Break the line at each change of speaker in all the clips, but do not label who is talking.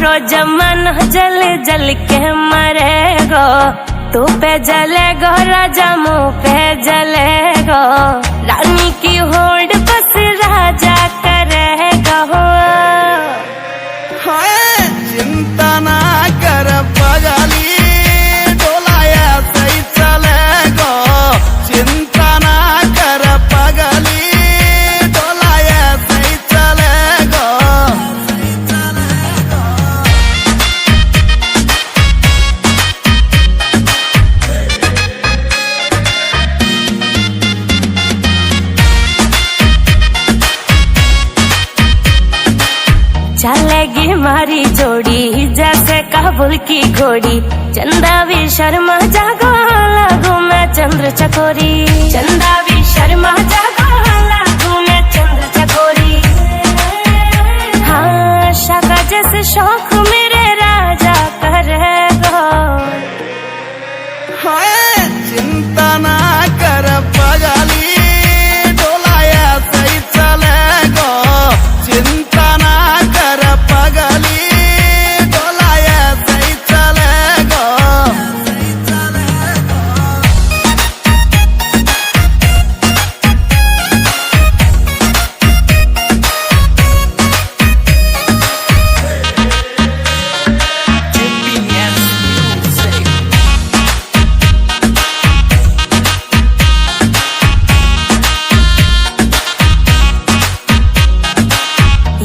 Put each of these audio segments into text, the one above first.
सारो जमाना जल जल के मरेगो, तू पे जलेगो राजा मुँह पे जलेगो, रानी की होड़ बस राजा करेगा।
चिंता ना कर पगली, डोलाया सही चलेगो, चिंता ना कर पगली, डोलाया सही चलेगो।
चलेगी मारी जोड़ी जैसे काबुल की घोड़ी, चंदा भी शर्मा जागो लागू मैं चंद्र चकोरी, चंदा भी शर्मा जागो लागू मैं चंद्र चकोरी। हाँ शाका जैसे शौक मेरे राजा करेगो।
चिंता ना कर पगली, डोलाया सही चलेगो, चिंता ना कर पगली, डोलाया सही चलेगो।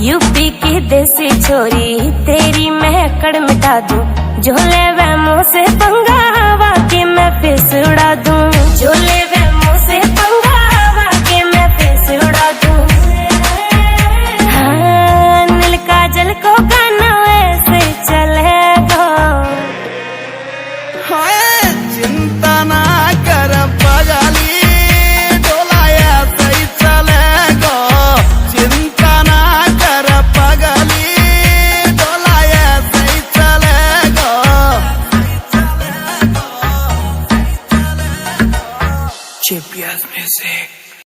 यूपी की देसी छोरी तेरी मैं अकड़ मिटा दूं, झोले वह मुँह से पंगा हवा की मैं फिस उड़ा दूं, झोले